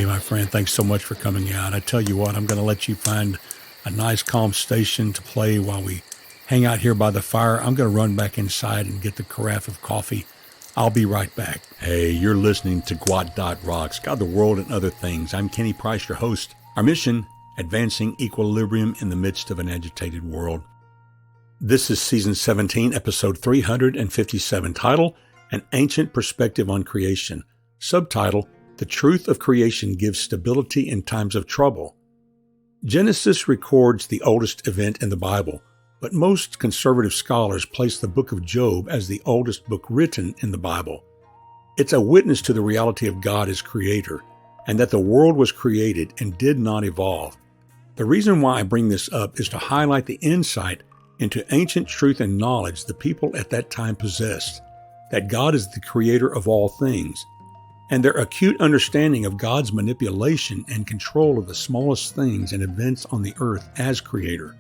my friend. Thanks so much for coming out. I tell you what, I'm going to let you find a nice, calm station to play while we hang out here by the fire. I'm going to run back inside and get the carafe of coffee. I'll be right back. Hey, you're listening to gwot.rocks, God, the world, and other things. I'm Kenny Price, your host. Our mission, advancing equilibrium in the midst of an agitated world. This is Season 17, Episode 357, title, An Ancient Perspective on Creation. Subtitle, The Truth of Creation Gives Stability in Times of Trouble. Genesis records the oldest event in the Bible, but most conservative scholars place the book of Job as the oldest book written in the Bible. It's a witness to the reality of God as creator, and that the world was created and did not evolve. The reason why I bring this up is to highlight the insight into ancient truth and knowledge the people at that time possessed, that God is the creator of all things, and their acute understanding of God's manipulation and control of the smallest things and events on the earth as creator.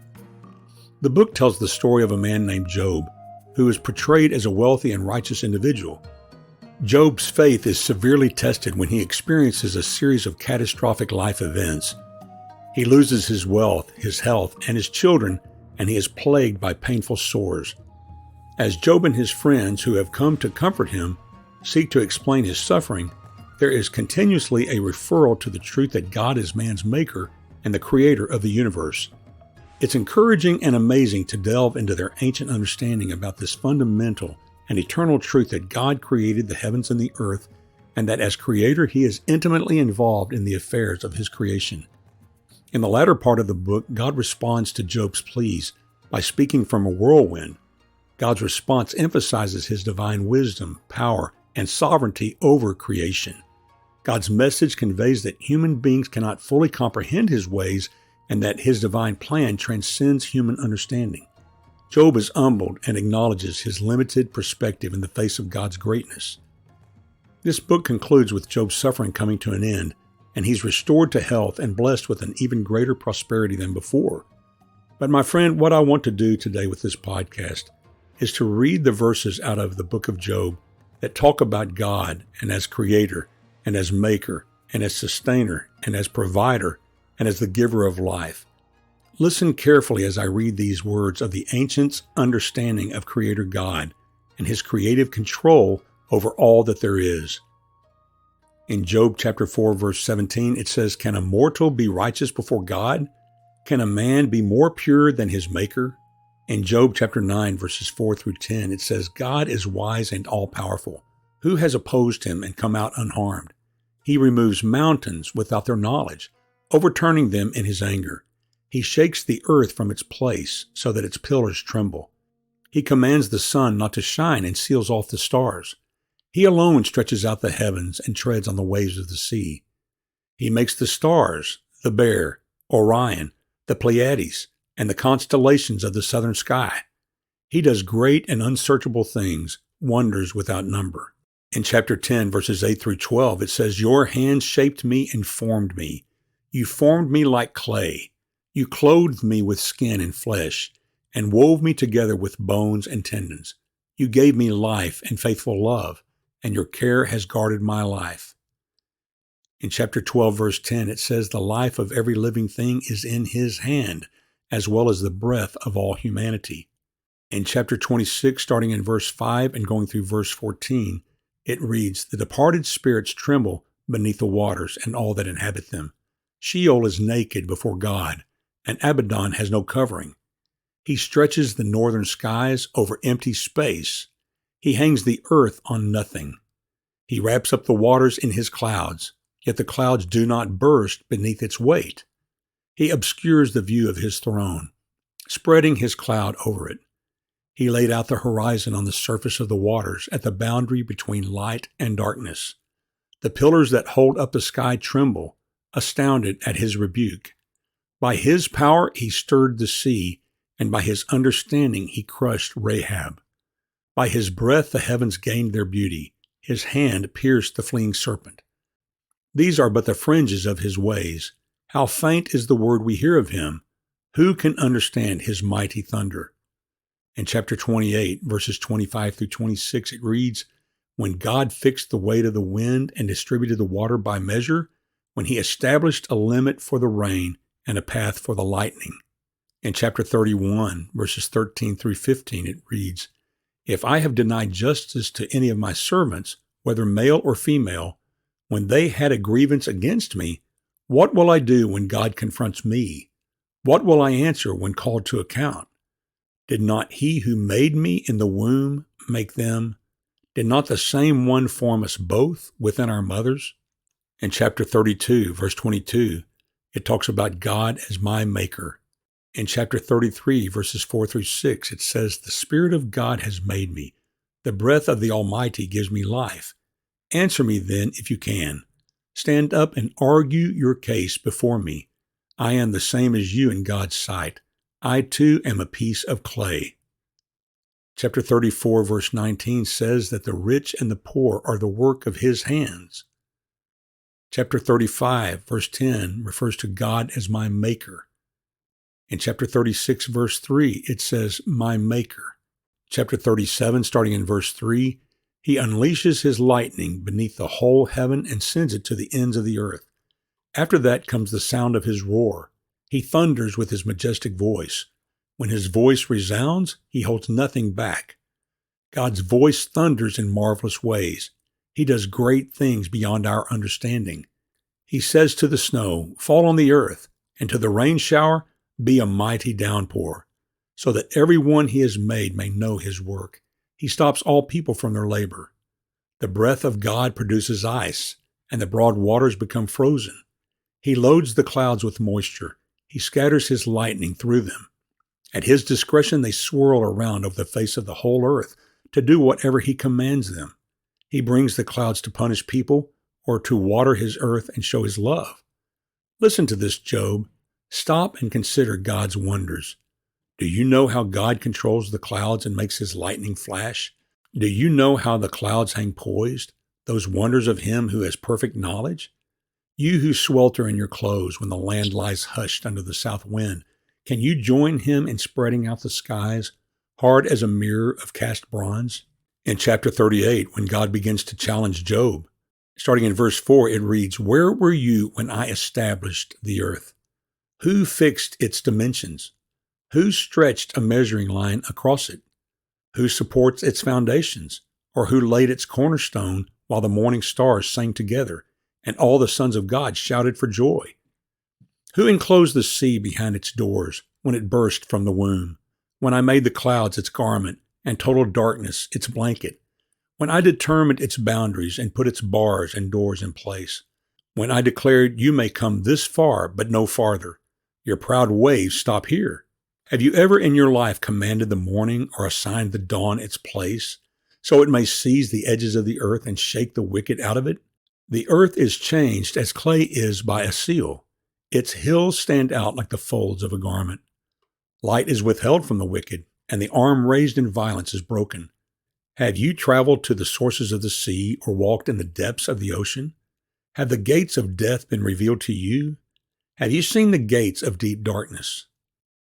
The book tells the story of a man named Job, who is portrayed as a wealthy and righteous individual. Job's faith is severely tested when he experiences a series of catastrophic life events. He loses his wealth, his health, and his children, and he is plagued by painful sores. As Job and his friends who have come to comfort him seek to explain his suffering, there is continuously a referral to the truth that God is man's maker and the creator of the universe. It's encouraging and amazing to delve into their ancient understanding about this fundamental and eternal truth that God created the heavens and the earth, and that as creator he is intimately involved in the affairs of his creation. In the latter part of the book, God responds to Job's pleas by speaking from a whirlwind. God's response emphasizes his divine wisdom, power, and sovereignty over creation. God's message conveys that human beings cannot fully comprehend his ways and that his divine plan transcends human understanding. Job is humbled and acknowledges his limited perspective in the face of God's greatness. This book concludes with Job's suffering coming to an end, and he's restored to health and blessed with an even greater prosperity than before. But my friend, what I want to do today with this podcast is to read the verses out of the book of Job that talk about God and as creator and as maker and as sustainer and as provider and as the giver of life. Listen carefully as I read these words of the ancients' understanding of Creator God and his creative control over all that there is. In Job chapter 4, verse 17, it says, "Can a mortal be righteous before God? Can a man be more pure than his maker?" In Job chapter 9, verses 4 through 10, it says, "God is wise and all-powerful. Who has opposed him and come out unharmed? He removes mountains without their knowledge, overturning them in his anger. He shakes the earth from its place so that its pillars tremble. He commands the sun not to shine and seals off the stars. He alone stretches out the heavens and treads on the waves of the sea. He makes the stars, the Bear, Orion, the Pleiades, and the constellations of the southern sky. He does great and unsearchable things, wonders without number." In chapter 10, verses 8 through 12, it says, "Your hand shaped me and formed me. You formed me like clay. You clothed me with skin and flesh, and wove me together with bones and tendons. You gave me life and faithful love, and your care has guarded my life." In chapter 12, verse 10, it says, "The life of every living thing is in his hand, as well as the breath of all humanity." In chapter 26, starting in verse 5 and going through verse 14, it reads, "The departed spirits tremble beneath the waters and all that inhabit them. Sheol is naked before God, and Abaddon has no covering. He stretches the northern skies over empty space. He hangs the earth on nothing. He wraps up the waters in his clouds, yet the clouds do not burst beneath its weight. He obscures the view of his throne, spreading his cloud over it. He laid out the horizon on the surface of the waters at the boundary between light and darkness. The pillars that hold up the sky tremble, astounded at his rebuke. By his power he stirred the sea, and by his understanding he crushed Rahab. By his breath the heavens gained their beauty. His hand pierced the fleeing serpent. These are but the fringes of his ways. How faint is the word we hear of him. Who can understand his mighty thunder?" In chapter 28, verses 25 through 26, it reads, "When God fixed the weight of the wind and distributed the water by measure, when he established a limit for the rain and a path for the lightning. In chapter 31, verses 13 through 15, it reads, If I have denied justice to any of my servants, whether male or female, when they had a grievance against me, what will I do when God confronts me? What will I answer when called to account? Did not he who made me in the womb make them? Did not the same one form us both within our mothers? In chapter 32, verse 22, it talks about God as my maker. In chapter 33, verses 4 through 6, it says, The Spirit of God has made me. The breath of the Almighty gives me life. Answer me then if you can. Stand up and argue your case before me. I am the same as you in God's sight. I too am a piece of clay. Chapter 34, verse 19 says that the rich and the poor are the work of his hands. Chapter 35, verse 10 refers to God as my maker. In chapter 36, verse 3, it says, my maker. Chapter 37, starting in verse 3, he unleashes his lightning beneath the whole heaven and sends it to the ends of the earth. After that comes the sound of his roar. He thunders with his majestic voice. When his voice resounds, he holds nothing back. God's voice thunders in marvelous ways. He does great things beyond our understanding. He says to the snow, fall on the earth, and to the rain shower, be a mighty downpour, so that everyone he has made may know his work. He stops all people from their labor. The breath of God produces ice, and the broad waters become frozen. He loads the clouds with moisture. He scatters his lightning through them. At his discretion they swirl around over the face of the whole earth to do whatever he commands them. He brings the clouds to punish people or to water his earth and show his love. Listen to this, Job. Stop and consider God's wonders. Do you know how God controls the clouds and makes his lightning flash? Do you know how the clouds hang poised, those wonders of him who has perfect knowledge? You who swelter in your clothes when the land lies hushed under the south wind, can you join him in spreading out the skies, hard as a mirror of cast bronze? In chapter 38, when God begins to challenge Job, starting in verse 4, it reads, Where were you when I established the earth? Who fixed its dimensions? Who stretched a measuring line across it? Who supports its foundations? Or who laid its cornerstone while the morning stars sang together and all the sons of God shouted for joy? Who enclosed the sea behind its doors when it burst from the womb? When I made the clouds its garment and total darkness its blanket? When I determined its boundaries and put its bars and doors in place? When I declared, you may come this far, but no farther. Your proud waves stop here. Have you ever in your life commanded the morning or assigned the dawn its place, so it may seize the edges of the earth and shake the wicked out of it? The earth is changed as clay is by a seal. Its hills stand out like the folds of a garment. Light is withheld from the wicked, and the arm raised in violence is broken. Have you traveled to the sources of the sea or walked in the depths of the ocean? Have the gates of death been revealed to you? Have you seen the gates of deep darkness?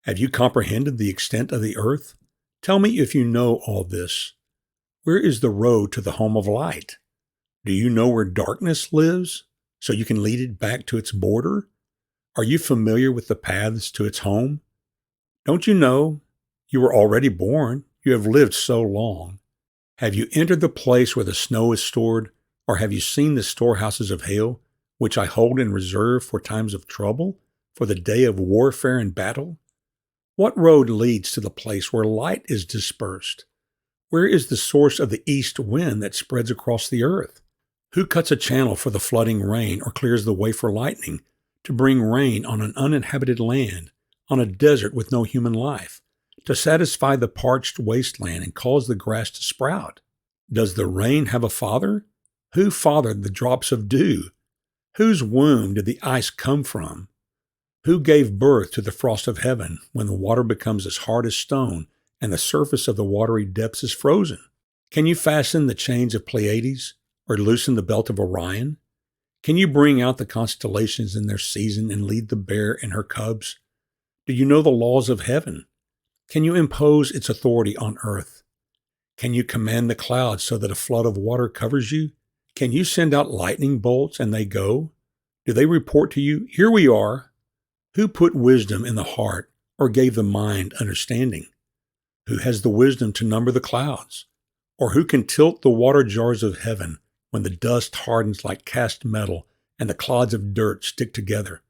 Have you comprehended the extent of the earth? Tell me if you know all this. Where is the road to the home of light? Do you know where darkness lives, so you can lead it back to its border? Are you familiar with the paths to its home? Don't you know? You were already born. You have lived so long. Have you entered the place where the snow is stored, or have you seen the storehouses of hail, which I hold in reserve for times of trouble, for the day of warfare and battle? What road leads to the place where light is dispersed? Where is the source of the east wind that spreads across the earth? Who cuts a channel for the flooding rain or clears the way for lightning to bring rain on an uninhabited land, on a desert with no human life, to satisfy the parched wasteland and cause the grass to sprout? Does the rain have a father? Who fathered the drops of dew? Whose womb did the ice come from? Who gave birth to the frost of heaven when the water becomes as hard as stone and the surface of the watery depths is frozen? Can you fasten the chains of Pleiades or loosen the belt of Orion? Can you bring out the constellations in their season and lead the bear and her cubs? Do you know the laws of heaven? Can you impose its authority on earth? Can you command the clouds so that a flood of water covers you? Can you send out lightning bolts and they go? Do they report to you, "Here we are"? Who put wisdom in the heart or gave the mind understanding? Who has the wisdom to number the clouds? Or who can tilt the water jars of heaven when the dust hardens like cast metal and the clods of dirt stick together?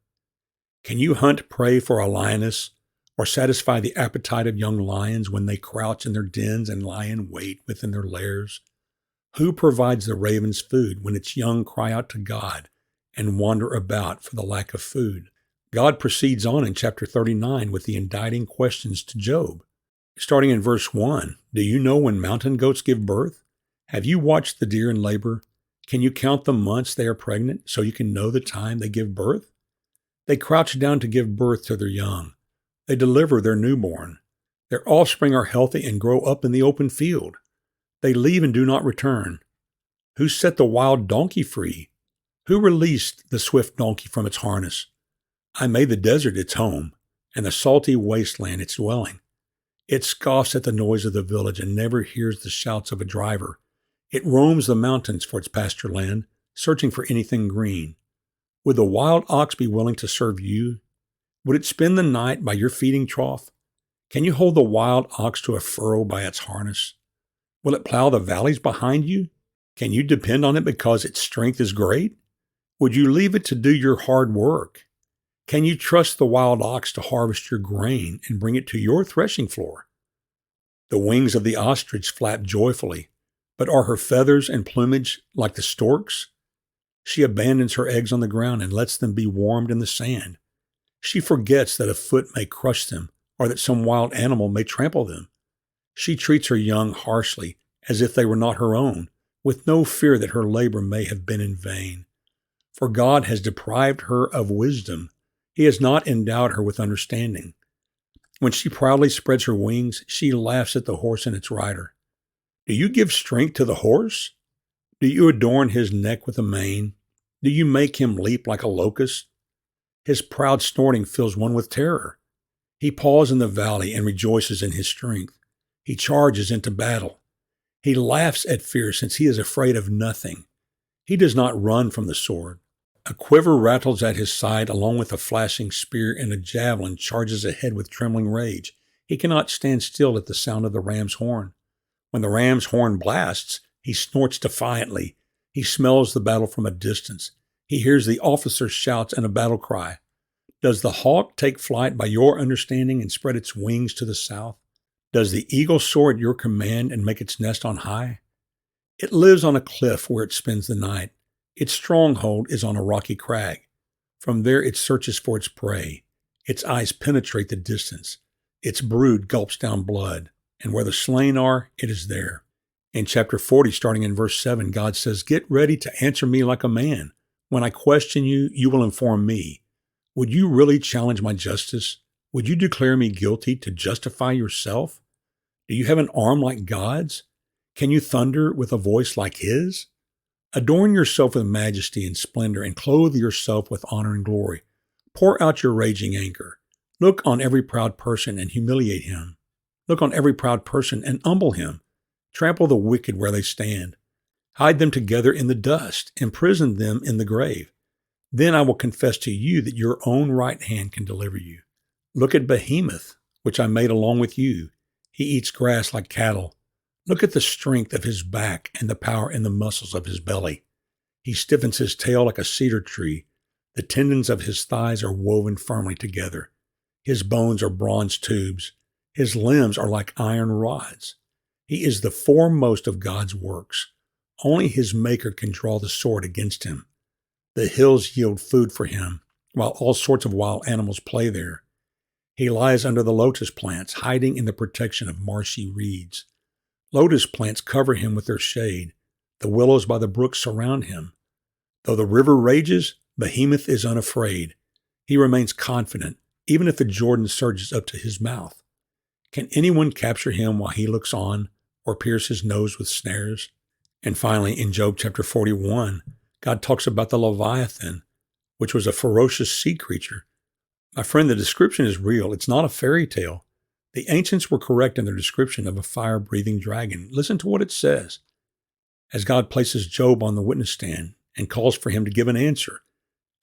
Can you hunt prey for a lioness or satisfy the appetite of young lions when they crouch in their dens and lie in wait within their lairs? Who provides the raven's food when its young cry out to God and wander about for the lack of food? God proceeds on in chapter 39 with the indicting questions to Job. Starting in verse 1, do you know when mountain goats give birth? Have you watched the deer in labor? Can you count the months they are pregnant so you can know the time they give birth? They crouch down to give birth to their young. They deliver their newborn. Their offspring are healthy and grow up in the open field. They leave and do not return. Who set the wild donkey free? Who released the swift donkey from its harness? I made the desert its home, and the salty wasteland its dwelling. It scoffs at the noise of the village and never hears the shouts of a driver. It roams the mountains for its pasture land, searching for anything green. Would the wild ox be willing to serve you? Would it spend the night by your feeding trough? Can you hold the wild ox to a furrow by its harness? Will it plow the valleys behind you? Can you depend on it because its strength is great? Would you leave it to do your hard work? Can you trust the wild ox to harvest your grain and bring it to your threshing floor? The wings of the ostrich flap joyfully, but are her feathers and plumage like the stork's? She abandons her eggs on the ground and lets them be warmed in the sand. She forgets that a foot may crush them or that some wild animal may trample them. She treats her young harshly as if they were not her own, with no fear that her labor may have been in vain. For God has deprived her of wisdom. He has not endowed her with understanding. When she proudly spreads her wings, she laughs at the horse and its rider. Do you give strength to the horse? Do you adorn his neck with a mane? Do you make him leap like a locust? His proud snorting fills one with terror. He paws in the valley and rejoices in his strength. He charges into battle. He laughs at fear since he is afraid of nothing. He does not run from the sword. A quiver rattles at his side along with a flashing spear, and a javelin charges ahead with trembling rage. He cannot stand still at the sound of the ram's horn. When the ram's horn blasts, he snorts defiantly. He smells the battle from a distance. He hears the officer's shouts and a battle cry. Does the hawk take flight by your understanding and spread its wings to the south? Does the eagle soar at your command and make its nest on high? It lives on a cliff where it spends the night. Its stronghold is on a rocky crag. From there it searches for its prey. Its eyes penetrate the distance. Its brood gulps down blood, and where the slain are, it is there. In chapter 40, starting in verse 7, God says, "Get ready to answer me like a man. When I question you, you will inform me. Would you really challenge my justice? Would you declare me guilty to justify yourself? Do you have an arm like God's? Can you thunder with a voice like his? Adorn yourself with majesty and splendor, and clothe yourself with honor and glory. Pour out your raging anger. Look on every proud person and humiliate him. Look on every proud person and humble him. Trample the wicked where they stand. Hide them together in the dust. Imprison them in the grave. Then I will confess to you that your own right hand can deliver you. Look at Behemoth, which I made along with you. He eats grass like cattle. Look at the strength of his back and the power in the muscles of his belly. He stiffens his tail like a cedar tree. The tendons of his thighs are woven firmly together. His bones are bronze tubes. His limbs are like iron rods. He is the foremost of God's works. Only his maker can draw the sword against him. The hills yield food for him, while all sorts of wild animals play there. He lies under the lotus plants, hiding in the protection of marshy reeds. Lotus plants cover him with their shade. The willows by the brook surround him. Though the river rages, Behemoth is unafraid. He remains confident, even if the Jordan surges up to his mouth. Can anyone capture him while he looks on, or pierce his nose with snares? And finally, in Job chapter 41, God talks about the Leviathan, which was a ferocious sea creature. My friend, the description is real. It's not a fairy tale. The ancients were correct in their description of a fire-breathing dragon. Listen to what it says. As God places Job on the witness stand and calls for him to give an answer,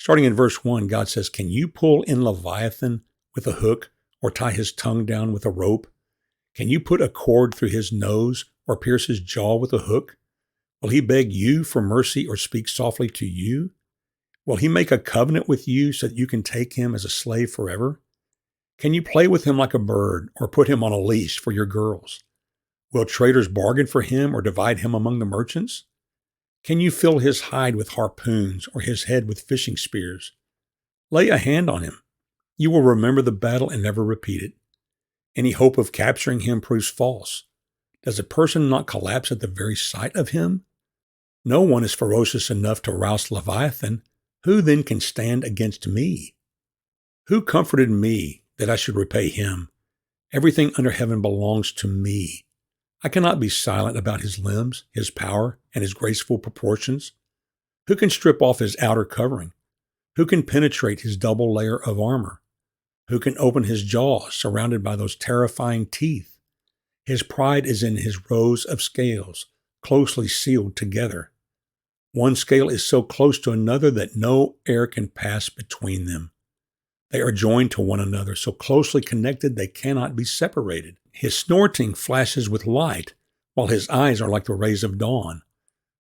Starting in verse 1, God says, "Can you pull in Leviathan with a hook or tie his tongue down with a rope? Can you put a cord through his nose or pierce his jaw with a hook? Will he beg you for mercy or speak softly to you? Will he make a covenant with you so that you can take him as a slave forever? Can you play with him like a bird or put him on a leash for your girls? Will traders bargain for him or divide him among the merchants? Can you fill his hide with harpoons or his head with fishing spears? Lay a hand on him. You will remember the battle and never repeat it. Any hope of capturing him proves false. Does a person not collapse at the very sight of him? No one is ferocious enough to rouse Leviathan. Who then can stand against me? Who comforted me that I should repay him? Everything under heaven belongs to me. I cannot be silent about his limbs, his power, and his graceful proportions. Who can strip off his outer covering? Who can penetrate his double layer of armor? Who can open his jaws surrounded by those terrifying teeth? His pride is in his rows of scales, closely sealed together. One scale is so close to another that no air can pass between them. They are joined to one another, so closely connected they cannot be separated. His snorting flashes with light, while his eyes are like the rays of dawn.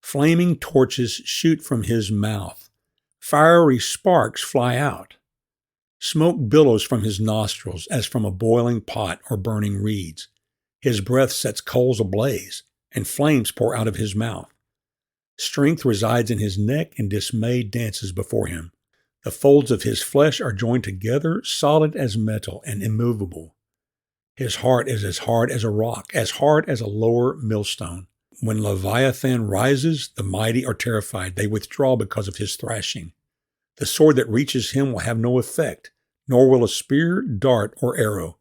Flaming torches shoot from his mouth. Fiery sparks fly out. Smoke billows from his nostrils as from a boiling pot or burning reeds. His breath sets coals ablaze, and flames pour out of his mouth. Strength resides in his neck, and dismay dances before him. The folds of his flesh are joined together, solid as metal and immovable. His heart is as hard as a rock, as hard as a lower millstone. When Leviathan rises, the mighty are terrified. They withdraw because of his thrashing. The sword that reaches him will have no effect, nor will a spear, dart, or arrow.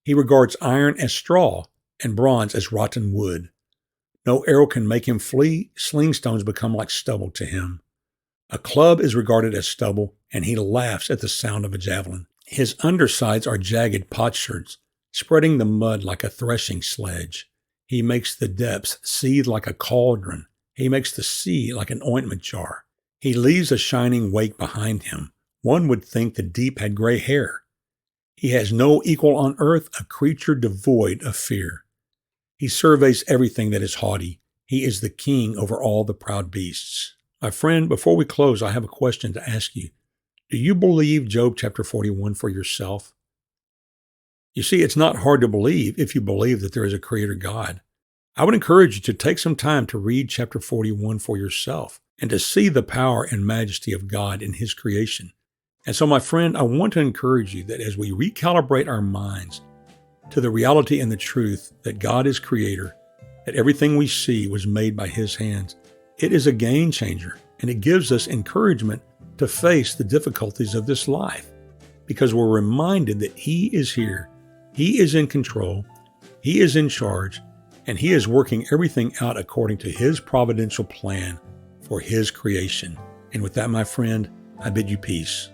He regards iron as straw and bronze as rotten wood. No arrow can make him flee. Sling stones become like stubble to him. A club is regarded as stubble, and he laughs at the sound of a javelin. His undersides are jagged potsherds, spreading the mud like a threshing sledge. He makes the depths seethe like a cauldron. He makes the sea like an ointment jar. He leaves a shining wake behind him. One would think the deep had gray hair. He has no equal on earth, a creature devoid of fear. He surveys everything that is haughty. He is the king over all the proud beasts. My friend, before we close, I have a question to ask you. Do you believe Job chapter 41 for yourself? You see, it's not hard to believe if you believe that there is a creator God. I would encourage you to take some time to read chapter 41 for yourself and to see the power and majesty of God in his creation. And so, my friend, I want to encourage you that as we recalibrate our minds to the reality and the truth that God is creator, that everything we see was made by his hands, it is a game changer, and it gives us encouragement to face the difficulties of this life because we're reminded that he is here. He is in control, he is in charge, and he is working everything out according to his providential plan for his creation. And with that, my friend, I bid you peace.